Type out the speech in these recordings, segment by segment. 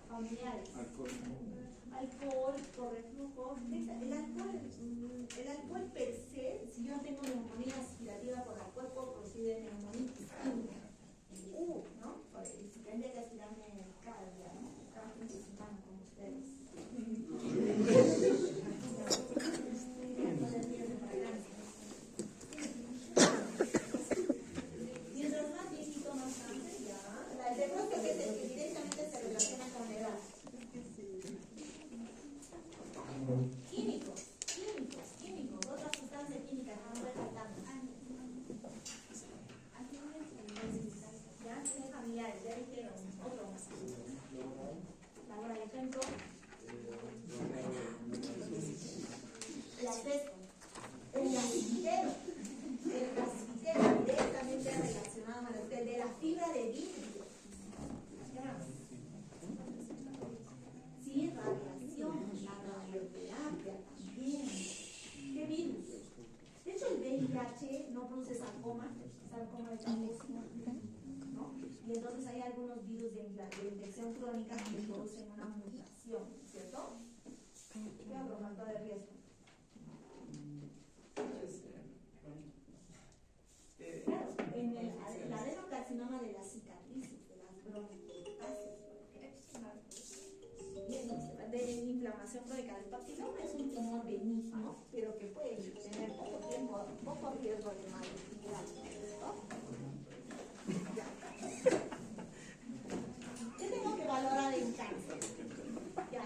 familiares. Alcohol, por reflujo. El alcohol per se, si yo tengo neumonía aspirativa por alcohol, puedo producir neumonitis química. ¿No? Si tendría que aspirarme cada día, ¿no? Cada fin de semana, como ustedes. Mientras más viejito, más cáncer, ya. El diagnóstico que directamente se relaciona con la edad. Químicos. Otras sustancias químicas que no faltando. Ya tienen familiares, ya dijeron, otro más. Ahora el ejemplo. El asbesto. El gasitero directamente relacionado a el de la fibra de vidrio. ¿Qué más? Sí, radiación, la radioterapia también. ¿Qué virus? De hecho, el VIH no produce sarcoma de Kaposi, ¿no? Y entonces hay algunos virus de infección crónica que producen una mutación, ¿cierto? ¿Qué otro factor de riesgo? Claro, en el adenocarcinoma de las cicatrices, de las bronquiolitis, de inflamación crónica del papiloma, es un tumor benigno, pero que puede tener poco riesgo de malignidad, ¿cierto? ¿Qué tengo que valorar en cáncer?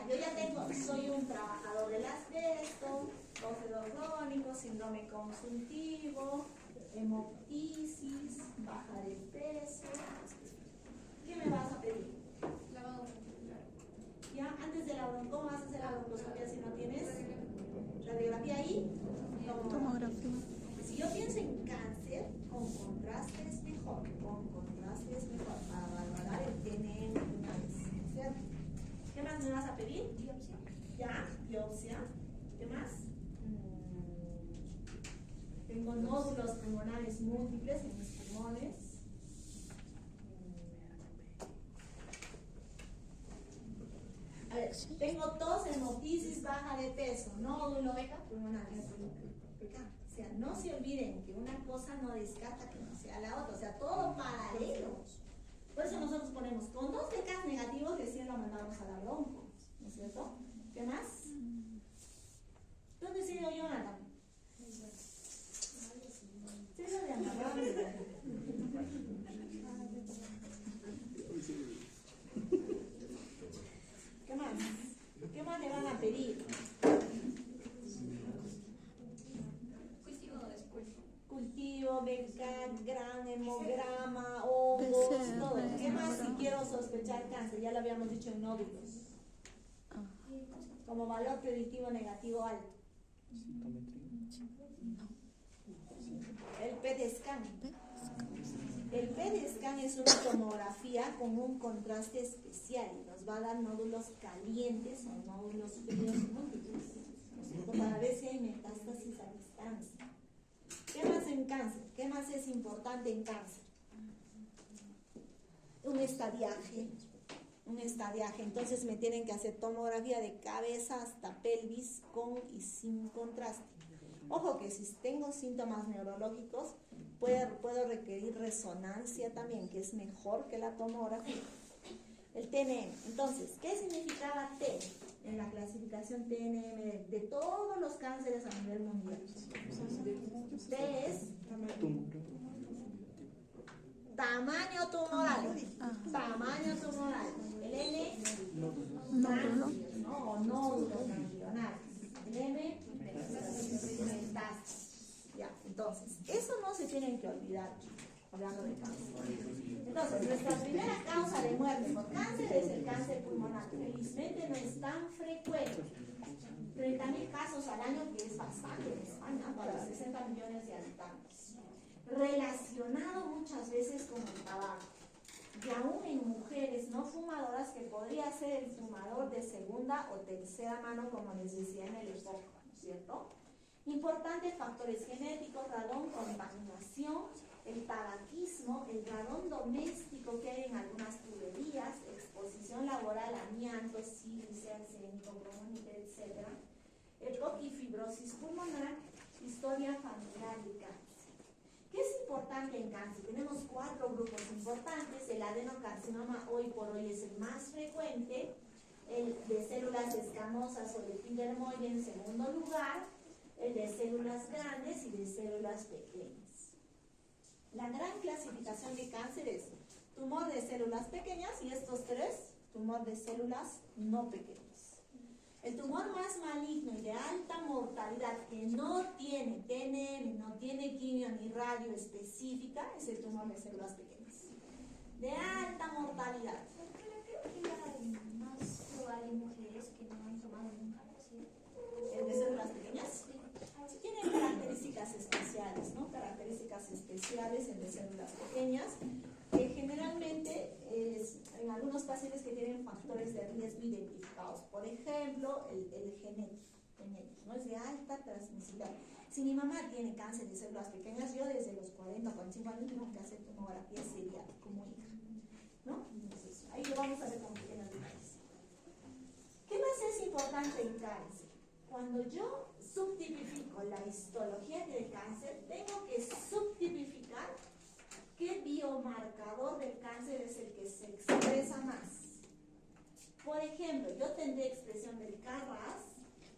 Yo ya soy un trabajador del asbesto, tos crónico, síndrome consultivo, hemoptisis, baja de peso. ¿Qué me vas a pedir? Lavado. Ya, antes de la ¿cómo vas a hacer la broncoloscopia si no tienes radiografía ahí? Tomografía. Si yo pienso en cáncer, con contraste es mejor, para valorar el TNM una vez, ¿cierto? ¿Qué más me vas a pedir? Biopsia. Ya, biopsia. ¿Qué más? Tengo nódulos pulmonares múltiples en mis pulmones. A ver, tengo tos, hemoptisis, baja de peso, nódulo pulmonar. O sea, no se olviden que una cosa no descarta que no sea la otra, o sea, todo paralelo. Por eso nosotros ponemos con 2 TK negativos, recién lo mandamos a la bronco, ¿no es cierto? ¿Qué más? ¿Dónde sigo yo, Ana? Sí, lo de amarrar. ¿Qué más? ¿Qué más le van a pedir? Cultivo, BCAT, gran hemograma, hongos, todo. ¿Qué más si quiero sospechar cáncer? Ya lo habíamos dicho en nódulos. Como valor predictivo negativo alto. El PET scan. El PET scan es una tomografía con un contraste especial y nos va a dar nódulos calientes o nódulos fríos múltiples, ¿no es cierto? Para ver si hay metástasis a distancia. ¿Qué más en cáncer? ¿Qué más es importante en cáncer? Un estadiaje. Entonces me tienen que hacer tomografía de cabeza hasta pelvis con y sin contraste. Ojo que si tengo síntomas neurológicos puedo requerir resonancia también, que es mejor que la tomografía. El TNM. Entonces, ¿qué significaba T en la clasificación TNM de todos los cánceres a nivel mundial? T es tamaño tumoral. El N, ganglios, ¿no? O nódulos ganglionales. El M, metástasis. Ya, entonces, eso no se tienen que olvidar hablando de cáncer. Entonces, nuestra primera causa de muerte por cáncer es el cáncer pulmonar. Felizmente no es tan frecuente. 30.000 casos al año, que es bastante en España, para 60 millones de habitantes. Relacionado muchas veces con el tabaco. Y aún en mujeres no fumadoras, que podría ser el fumador de segunda o tercera mano, como les decía en el EPOC, ¿no es cierto? Importantes factores genéticos: radón, contaminación, el tabaquismo, el radón doméstico que hay en algunas tuberías, exposición laboral, amianto. amianto, sílice, arsénico, cromoníquel, etc. EPOC y fibrosis pulmonar, historia familiar de cáncer. ¿Qué es importante en cáncer? Tenemos 4 grupos importantes. El adenocarcinoma hoy por hoy es el más frecuente, el de células escamosas o de epidermoide en segundo lugar, el de células grandes y de células pequeñas. La gran clasificación de cáncer es tumor de células pequeñas y estos 3, tumor de células no pequeñas. El tumor más maligno y de alta mortalidad que no tiene TNM, no tiene quimio ni radio específica es el tumor de células pequeñas. De alta mortalidad. Creo que hay más probable mujeres que no han tomado nunca, ¿sí? ¿El de células pequeñas? Sí, tienen características especiales, ¿no? Características especiales el de células pequeñas, que generalmente es en algunos pacientes que tienen factores de riesgo identificados. Por ejemplo, el genético, ¿no? Es de alta transmisibilidad. Si mi mamá tiene cáncer de células pequeñas, yo desde los 40 o 45 años tengo que hacer tomografía serial como hija, ¿no? Entonces, ahí lo vamos a ver con pequeños detalles. ¿Qué más es importante en cáncer? Cuando yo subtipifico la histología del cáncer, tengo que subtipificar qué biomarcador del cáncer es el que se expresa más. Por ejemplo, yo tendré expresión del KRAS,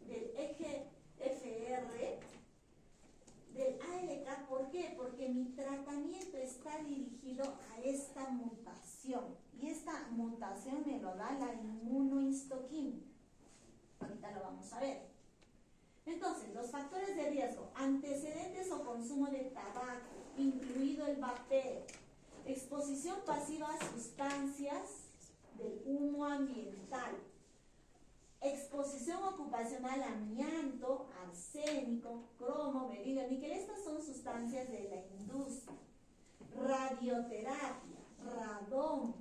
del EGFR, del ALK. ¿Por qué? Porque mi tratamiento está dirigido a esta mutación. Y esta mutación me lo da la inmunohistoquímica. Ahorita lo vamos a ver. Entonces, los factores de riesgo: antecedentes o consumo de tabaco, incluido el vapeo, exposición pasiva a sustancias del humo ambiental, exposición ocupacional a amianto, arsénico, cromo, berilio, níquel. Estas son sustancias de la industria. Radioterapia, radón,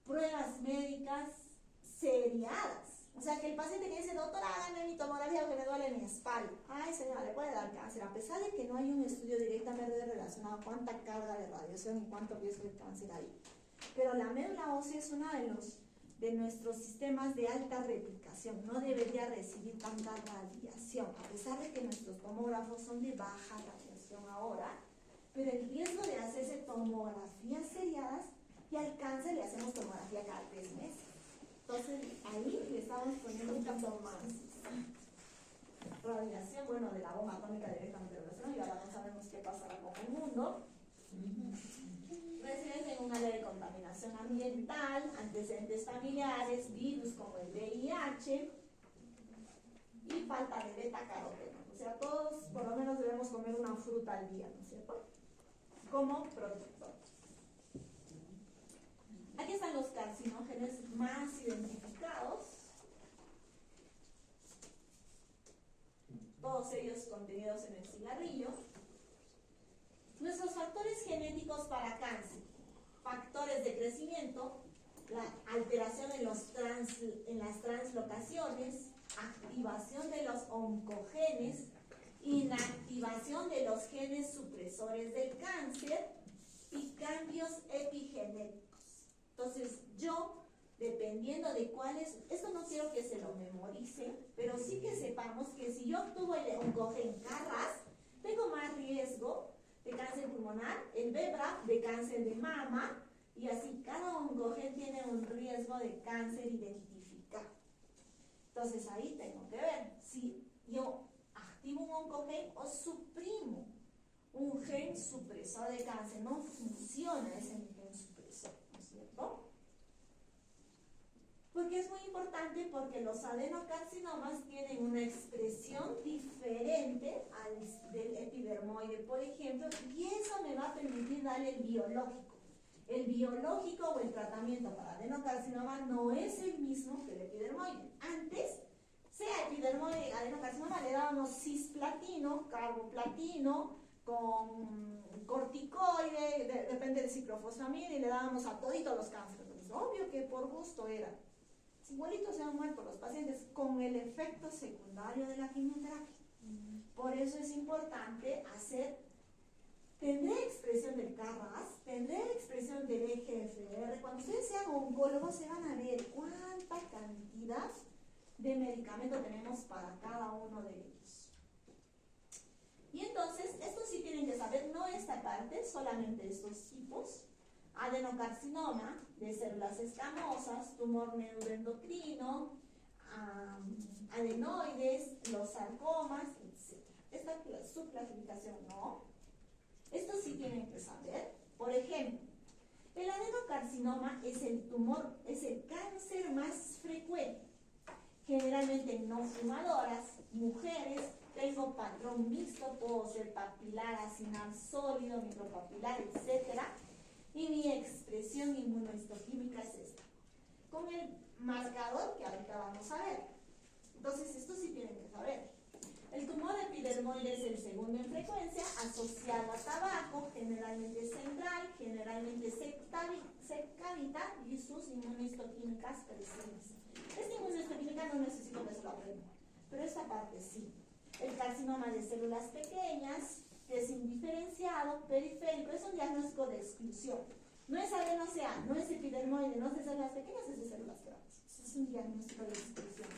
pruebas médicas seriadas. O sea, que el paciente que dice, doctora, hágame mi tomografía porque me duele mi espalda. Ay, señora, le puede dar cáncer. A pesar de que no hay un estudio directamente relacionado a cuánta carga de radiación y cuánto riesgo de cáncer hay. Pero la médula ósea es uno de nuestros sistemas de alta replicación. No debería recibir tanta radiación, a pesar de que nuestros tomógrafos son de baja radiación ahora. Pero el riesgo de hacerse tomografías seriadas, y al cáncer le hacemos tomografía cada 3 meses. Entonces, ahí le estamos poniendo un poco más radiación, bueno, de la bomba atómica directamente de radiación, y ahora no sabemos qué pasará con el mundo. Residencia en un área de contaminación ambiental, antecedentes familiares, virus como el VIH y falta de beta-caroteno. O sea, todos por lo menos debemos comer una fruta al día, ¿no es cierto? Como protector. Aquí están los carcinógenos más identificados. Todos ellos contenidos en el cigarrillo. Nuestros factores genéticos para cáncer: factores de crecimiento, la alteración en las translocaciones, activación de los oncogenes, inactivación de los genes supresores del cáncer y cambios epigenéticos. Entonces, yo, dependiendo de cuáles, esto no quiero que se lo memoricen, pero sí que sepamos que si yo obtuvo el oncogen KRAS, tengo más riesgo de cáncer pulmonar, el BRAF de cáncer de mama, y así cada oncogen tiene un riesgo de cáncer identificado. Entonces ahí tengo que ver si yo activo un oncogen o suprimo un gen supresor de cáncer. No funciona ese gen supresor, ¿no es cierto? Porque es muy importante, porque los adenocarcinomas tienen una expresión diferente al del epidermoide, por ejemplo, y eso me va a permitir darle el biológico. El biológico o el tratamiento para adenocarcinoma no es el mismo que el epidermoide. Antes, sea epidermoide, adenocarcinoma, le dábamos cisplatino, carboplatino, con corticoide, depende del ciclofosfamida, y le dábamos a toditos los cánceres. Entonces, obvio que por gusto era. Igualitos se han muerto los pacientes con el efecto secundario de la quimioterapia. Por eso es importante tendré expresión del KRAS, tendré expresión del EGFR. Cuando ustedes sean oncólogos se van a ver cuánta cantidad medicamento tenemos para cada uno de ellos. Y entonces, esto sí tienen que saber, no esta parte, solamente estos tipos. Adenocarcinoma de células escamosas, tumor neuroendocrino, adenoides, los sarcomas, etc. Esta es su clasificación, ¿no? Esto sí tienen que saber. Por ejemplo, el adenocarcinoma es el tumor, es el cáncer más frecuente. Generalmente no fumadoras, mujeres, tengo patrón mixto, puedo ser papilar, acinar sólido, micropapilar, etc. Y mi expresión inmunohistoquímica es esta. Con el marcador que ahorita vamos a ver. Entonces, esto sí tienen que saber. El tumor epidermoide es el segundo en frecuencia, asociado a tabaco, generalmente central, generalmente se cavita y sus inmunohistoquímicas crecientes. Esta inmunohistoquímica no necesito que se lo aprendan, pero esta parte sí. El carcinoma de células pequeñas, que es indiferenciado, periférico, es un diagnóstico de exclusión. No es adenoceá, no es epidermoide, no es de células pequeñas, es de células grandes. Es un diagnóstico de exclusión.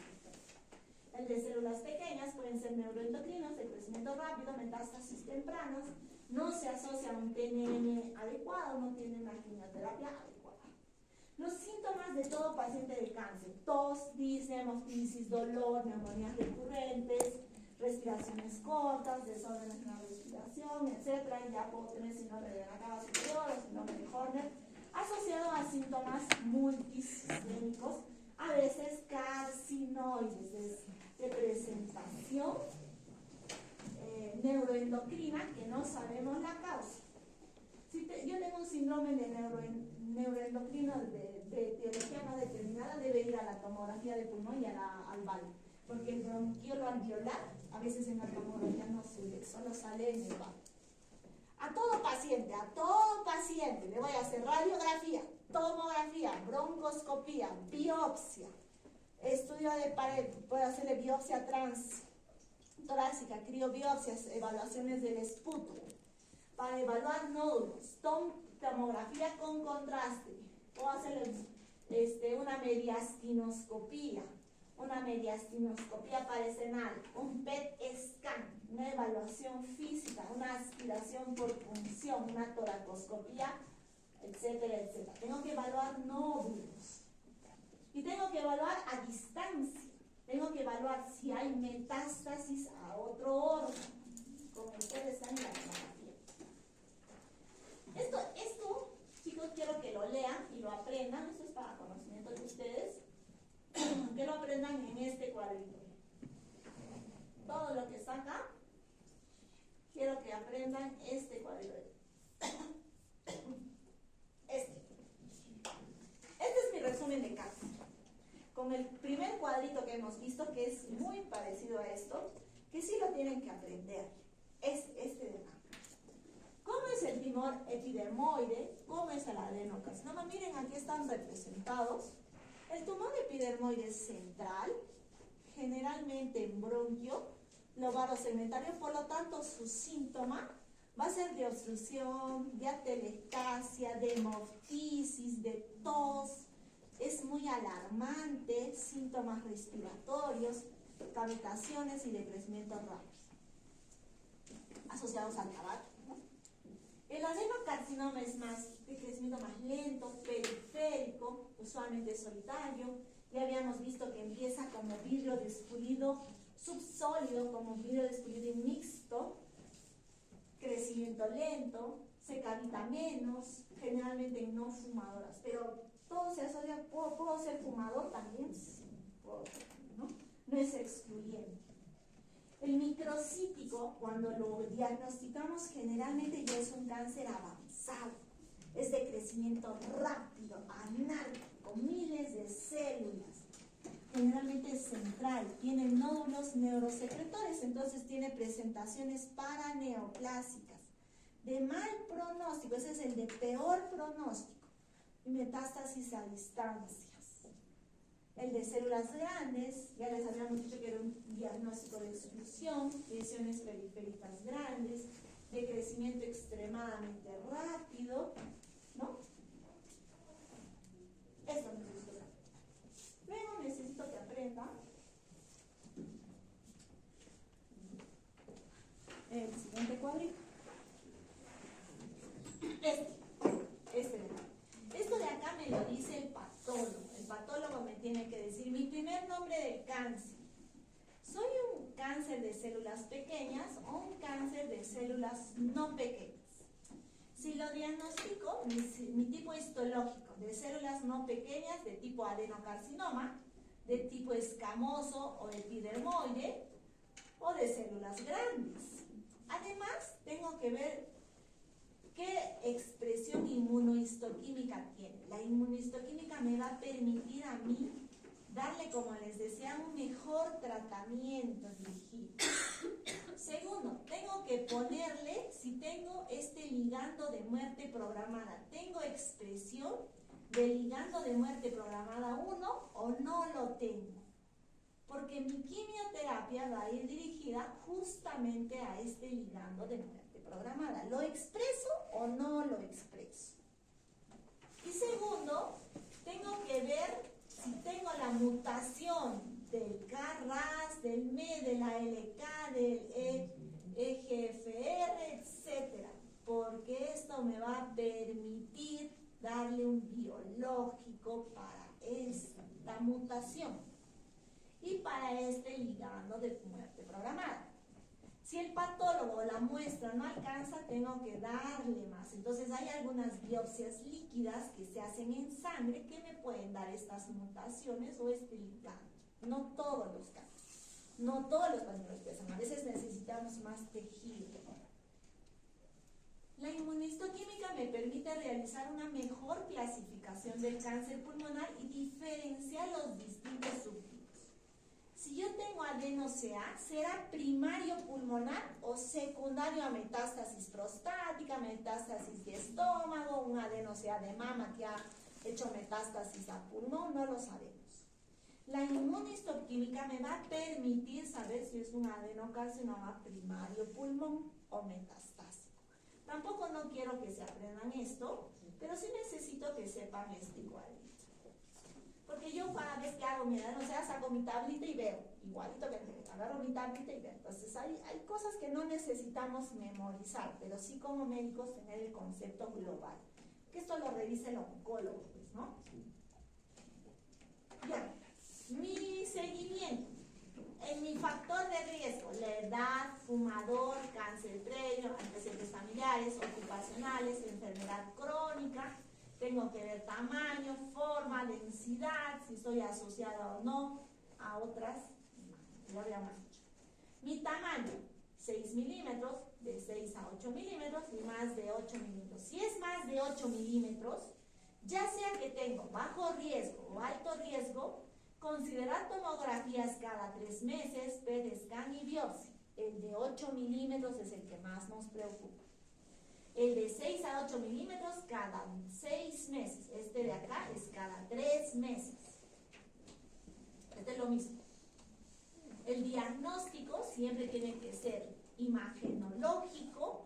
El de células pequeñas pueden ser neuroendocrinos, de crecimiento rápido, metástasis tempranas, no se asocia a un TNM adecuado, no tienen una quimioterapia adecuada. Los síntomas de todo paciente de cáncer: tos, disnea, hemoptisis, dolor, neumonías recurrentes, respiraciones cortas, desórdenes en la respiración, etc. Y ya puedo tener síndrome de la cava superior o síndrome de Horner, asociado a síntomas multisistémicos, a veces carcinoides, de presentación neuroendocrina, que no sabemos la causa. Yo tengo un síndrome de neuroendocrino de etiología no determinada, debe ir a la tomografía de pulmón y al VAL, porque el bronquiolo alveolar a veces en la tomografía no se ve, solo sale en el VAL. A todo paciente le voy a hacer radiografía, tomografía, broncoscopía, biopsia, estudio de pared, puedo hacerle biopsia transtorácica, criobiopsias, evaluaciones del esputo, para evaluar nódulos, tomografía con contraste, puedo hacerle una mediastinoscopía parecenal, un PET scan, una evaluación física, una aspiración por punción, una toracoscopía, etcétera, etcétera. Tengo que evaluar nódulos. Y tengo que evaluar a distancia. Tengo que evaluar si hay metástasis a otro órgano, como ustedes están en la tomografía. Esto, chicos, quiero que lo lean y lo aprendan. Esto es para conocimiento de ustedes. Que lo aprendan en este cuadrito. Todo lo que está acá, quiero que aprendan este cuadrito. Este es mi resumen de cáncer. Con el primer cuadrito que hemos visto, que es muy parecido a esto, que sí lo tienen que aprender. Es este de acá. ¿Cómo es el tumor epidermoide? ¿Cómo es el adenocarcinoma? Miren, aquí están representados. El tumor epidermoide central, generalmente en bronquio, lobarosegmentario, por lo tanto su síntoma va a ser de obstrucción, de atelectasia, de hemoptisis, de tos, es muy alarmante, síntomas respiratorios, cavitaciones y de crecimiento rápido, asociados al tabaco, ¿no? El adenocarcinoma es de crecimiento más lento, periférico, usualmente solitario. Ya habíamos visto que empieza como vidrio despulido subsólido, como vidrio despulido y mixto, crecimiento lento, se cavita menos, generalmente en no fumadoras, pero todo se asocia, ¿puedo ser fumador también? Sí, ¿no? No es excluyente. El microcítico, cuando lo diagnosticamos, generalmente ya es un cáncer avanzado. Es de crecimiento rápido, anárquico, miles de células. Generalmente es central, tiene nódulos neurosecretores, entonces tiene presentaciones paraneoplásicas. De mal pronóstico, ese es el de peor pronóstico. Metástasis a distancias. El de células grandes, ya les habíamos dicho que era un diagnóstico de exclusión, lesiones periféricas grandes, de crecimiento extremadamente rápido, ¿no? Esto necesito que aprendan. Luego necesito que aprendan decir mi primer nombre del cáncer. ¿Soy un cáncer de células pequeñas o un cáncer de células no pequeñas? Si lo diagnostico, mi tipo histológico de células no pequeñas de tipo adenocarcinoma, de tipo escamoso o epidermoide o de células grandes. Además, tengo que ver qué expresión inmunohistoquímica tiene. La inmunohistoquímica me va a permitir a mí darle, como les decía, un mejor tratamiento dirigido. Segundo, tengo que ponerle si tengo este ligando de muerte programada. ¿Tengo expresión del ligando de muerte programada 1 o no lo tengo? Porque mi quimioterapia va a ir dirigida justamente a este ligando de muerte programada. ¿Lo expreso o no lo expreso? Y segundo, tengo que ver si tengo la mutación del KRAS, del ME, de la LK, del EGFR, etc. Porque esto me va a permitir darle un biológico para esta mutación y para este ligando de muerte programada. Si el patólogo o la muestra no alcanza, tengo que darle más. Entonces hay algunas biopsias líquidas que se hacen en sangre que me pueden dar estas mutaciones o este ligando. No todos los casos, no todos los pacientes pesan. A veces necesitamos más tejido. La inmunohistoquímica me permite realizar una mejor clasificación del cáncer pulmonar y diferenciar los distintos subtipos. Si yo tengo adeno-CA, ¿será primario pulmonar o secundario a metástasis prostática, metástasis de estómago, un adeno-CA de mama que ha hecho metástasis a pulmón? No lo sabemos. La inmunohistoquímica me va a permitir saber si es un adenocarcinoma primario pulmón o metastásico. Tampoco no quiero que se aprendan esto, pero sí necesito que sepan este igualito. Porque yo cada vez que hago mi adeno-CA saco mi tablita y veo, igualito que agarro mi tablita y veo. Entonces hay cosas que no necesitamos memorizar, pero sí como médicos tener el concepto global. Que esto lo revise el oncólogo, pues, ¿no? Ya, mi seguimiento. En mi factor de riesgo, la edad, fumador, cáncer previo, antecedentes familiares, ocupacionales, enfermedad crónica. Tengo que ver tamaño, forma, densidad, si estoy asociada o no a otras. Ya habíamos dicho. Mi tamaño, 6 milímetros, de 6 a 8 milímetros y más de 8 milímetros. Si es más de 8 milímetros, ya sea que tengo bajo riesgo o alto riesgo, considerar tomografías cada 3 meses, PET scan y biopsia. El de 8 milímetros es el que más nos preocupa. El de 6 a 8 milímetros cada 6 meses. Este de acá es cada 3 meses. Este es lo mismo. El diagnóstico siempre tiene que ser imagenológico,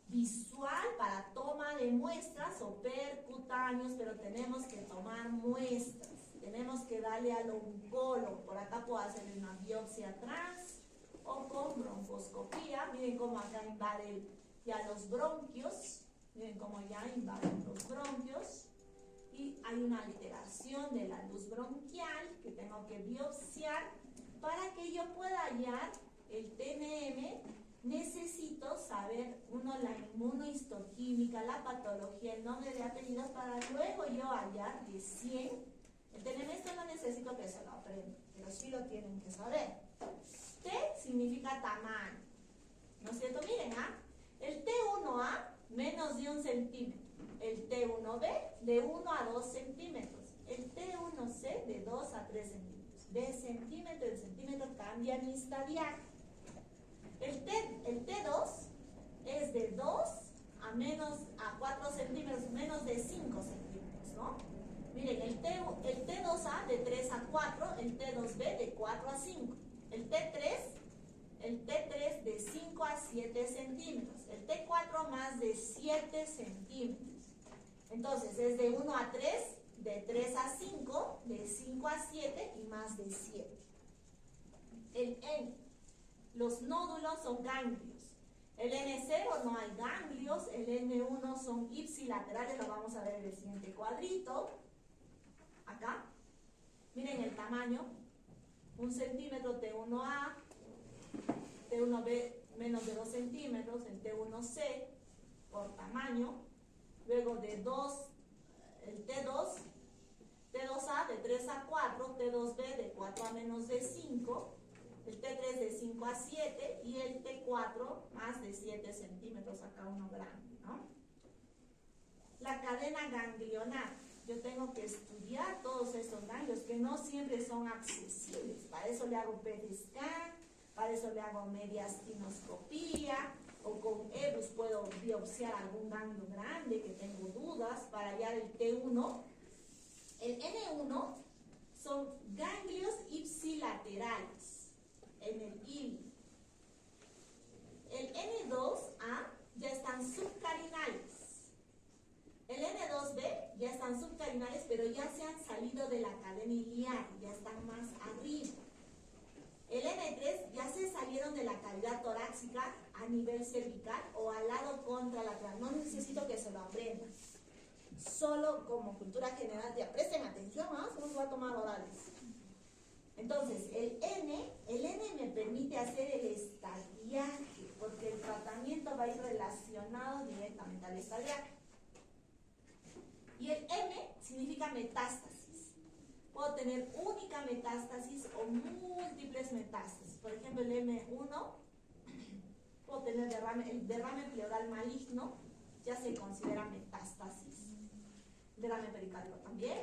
visual para toma de muestras o percutáneos, pero tenemos que tomar muestras. Tenemos que darle al oncólogo. Por acá puedo hacerle una biopsia trans o con broncoscopía. Miren cómo acá invade ya los bronquios. Miren cómo ya invaden los bronquios. Y hay una alteración de la luz bronquial que tengo que biopsiar. Para que yo pueda hallar el TNM, necesito saber, la inmunohistoquímica, la patología, el nombre de apellidos, para luego yo hallar de 100. El TNM esto no necesito que se lo aprendan, pero sí lo tienen que saber. T significa tamaño, ¿no es cierto? Miren, el T1A, menos de 1 centímetro. El T1B, de 1 a 2 centímetros. El T1C, de 2 a 3 centímetros. De centímetro en centímetro cambia mi estadiaje. El T2 es de 2 a 4 centímetros, menos de 5 centímetros, ¿no? Miren, el T2A de 3 a 4, el T2B de 4 a 5. El T3 de 5 a 7 centímetros. El T4 más de 7 centímetros. Entonces, es de 1 a 3, de 3 a 5, de 5 a 7 y más de 7. El N. Los nódulos son ganglios. El N0 no hay ganglios. El N1 son ipsilaterales, lo vamos a ver en el siguiente cuadrito. Acá. Miren el tamaño, 1 centímetro T1A, T1B menos de 2 centímetros, el T1C por tamaño, luego de 2, el T2, T2A de 3 a 4, T2B de 4 a menos de 5, el T3 de 5 a 7 y el T4 más de 7 centímetros, acá uno grande, ¿no? La cadena ganglionar. Yo tengo que estudiar todos estos ganglios que no siempre son accesibles. Para eso le hago PET scan, para eso le hago mediastinoscopía, o con EBUS puedo biopsiar algún ganglio grande que tengo dudas para hallar el T1. El N1 son ganglios ipsilaterales en el ilio. El N2A ya están subcarinales. El N2B ya están subcarinales, pero ya se han salido de la cadena iliar, ya están más arriba. El N3 ya se salieron de la cavidad torácica a nivel cervical o al lado contralateral. No necesito que se lo aprendan. Solo como cultura general, ya presten atención, ¿no? Se nos va a tomar orales. Entonces, el N me permite hacer el estadiaje, porque el tratamiento va a ir relacionado directamente al estadiaje. Y el M significa metástasis. Puedo tener única metástasis o múltiples metástasis. Por ejemplo, el M1, puedo tener el derrame pleural maligno, ya se considera metástasis. Derrame pericárdico también.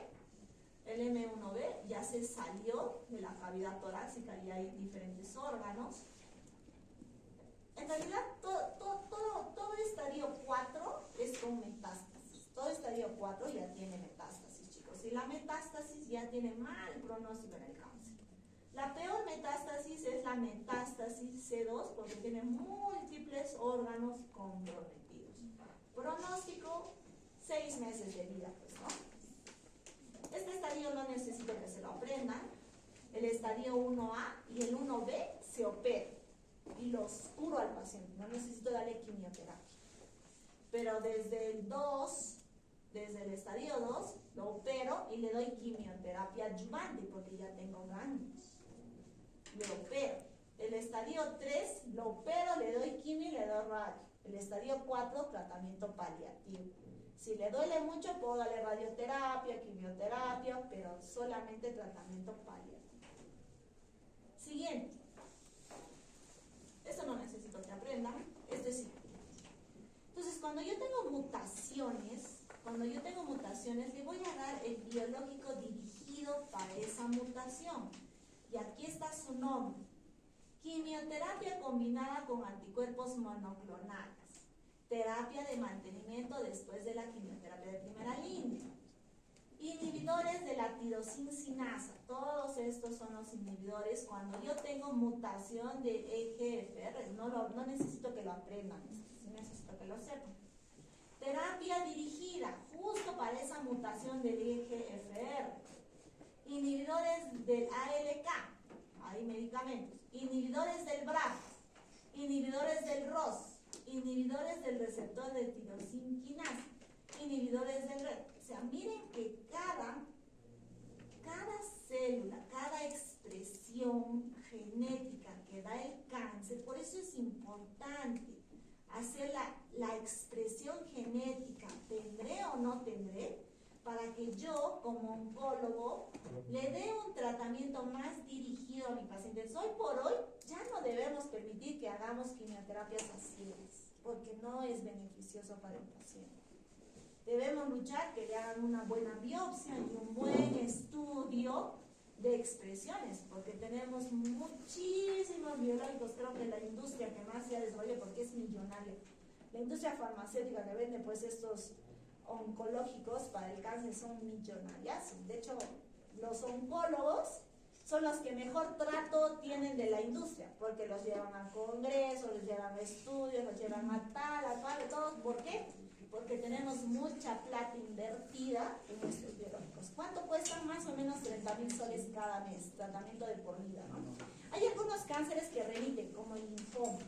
El M1B ya se salió de la cavidad torácica y hay diferentes órganos. En realidad, todo estadio 4 es con metástasis. Todo estadio 4 ya tiene metástasis, chicos. Y la metástasis ya tiene mal pronóstico en el cáncer. La peor metástasis es la metástasis C2 porque tiene múltiples órganos comprometidos. Pronóstico, 6 meses de vida, pues, ¿no? Este estadio no necesito que se lo aprendan. El estadio 1A y el 1B se opera y los curo al paciente. No necesito darle quimioterapia. Pero desde el 2, desde el estadio 2, lo opero y le doy quimioterapia adyuvante porque ya tengo ganglios. Lo opero. El estadio 3, lo opero, le doy quimio y le doy radio. El estadio 4, tratamiento paliativo. Si le duele mucho, puedo darle radioterapia, quimioterapia, pero solamente tratamiento paliativo. Siguiente. Esto no necesito que aprendan. Esto es sí. Entonces, cuando yo tengo mutaciones, le voy a dar el biológico dirigido para esa mutación. Y aquí está su nombre. Quimioterapia combinada con anticuerpos monoclonales. Terapia de mantenimiento después de la quimioterapia de primera línea. Inhibidores de la tirosina. Todos estos son los inhibidores cuando yo tengo mutación de EGFR. No necesito que lo aprendan, necesito que lo sepan. Terapia dirigida justo para esa mutación del EGFR. Inhibidores del ALK, hay medicamentos. Inhibidores del BRAF, inhibidores del ROS, inhibidores del receptor de tirosinquinasa, inhibidores del RET. O sea, miren que cada célula, cada expresión genética que da el cáncer, por eso es importante hacer la expresión genética, ¿tendré o no tendré? Para que yo, como oncólogo, le dé un tratamiento más dirigido a mi paciente. Hoy por hoy, ya no debemos permitir que hagamos quimioterapias a ciegas, porque no es beneficioso para el paciente. Debemos luchar que le hagan una buena biopsia y un buen estudio de expresiones, porque tenemos muchísimos biológicos. Creo que la industria que más se desarrolla, porque es millonaria, la industria farmacéutica que vende pues estos oncológicos para el cáncer son millonarias. De hecho, los oncólogos son los que mejor trato tienen de la industria, porque los llevan a congresos, los llevan a estudios, los llevan a todos. ¿Por qué? Porque tenemos mucha plata invertida en estos biológicos. ¿Cuánto cuestan? Más o menos 30,000 soles cada mes, tratamiento de por vida, ¿no? Hay algunos cánceres que remiten, como el linfoma.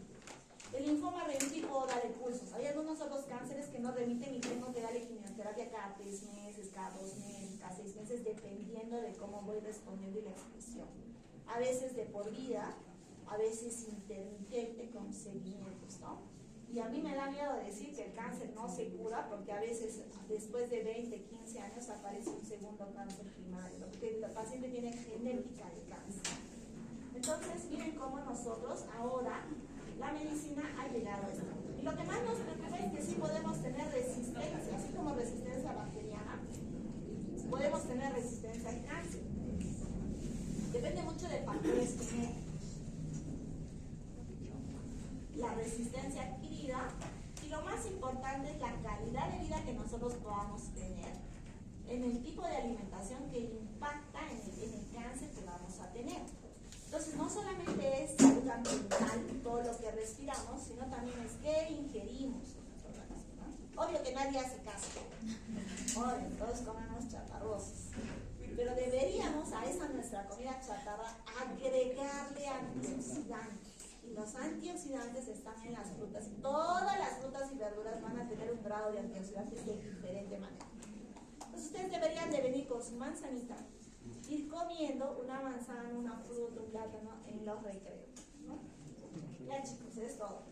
El linfoma remite y puedo darle pulsos. Hay algunos otros cánceres que no remiten y tengo que darle quimioterapia cada 3 meses, cada 2 meses, cada 6 meses, dependiendo dependiendo de cómo voy respondiendo y la expresión. A veces de por vida, a veces intermitente con seguimientos, ¿no? Y a mí me da miedo decir que el cáncer no se cura, porque a veces después de 20, 15 años aparece un segundo cáncer primario, porque el paciente tiene genética de cáncer. Entonces, miren cómo nosotros ahora, la medicina ha llegado a esto. Y lo que más nos preocupa es que sí podemos tener resistencia, así como resistencia bacteriana, podemos tener resistencia al cáncer. Depende mucho de factores como la resistencia adquirida, y lo más importante es la calidad de vida que nosotros podamos tener en el tipo de alimentación que impacta en el cáncer que vamos a tener. Entonces, no solamente es salud ambiental, todo lo que respiramos, sino también es qué ingerimos en nuestro organismo, ¿no? Obvio que nadie hace caso. Obvio, todos comemos chatarrosos. Pero deberíamos a esa nuestra comida chatarra agregarle antioxidantes. Y los antioxidantes están en las frutas. Todas las frutas y verduras van a tener un grado de antioxidantes de diferente manera. Entonces ustedes deberían de venir con su manzanita, ir comiendo una manzana, una fruta, un plátano en los recreos, ¿no? Ya chicos, es todo.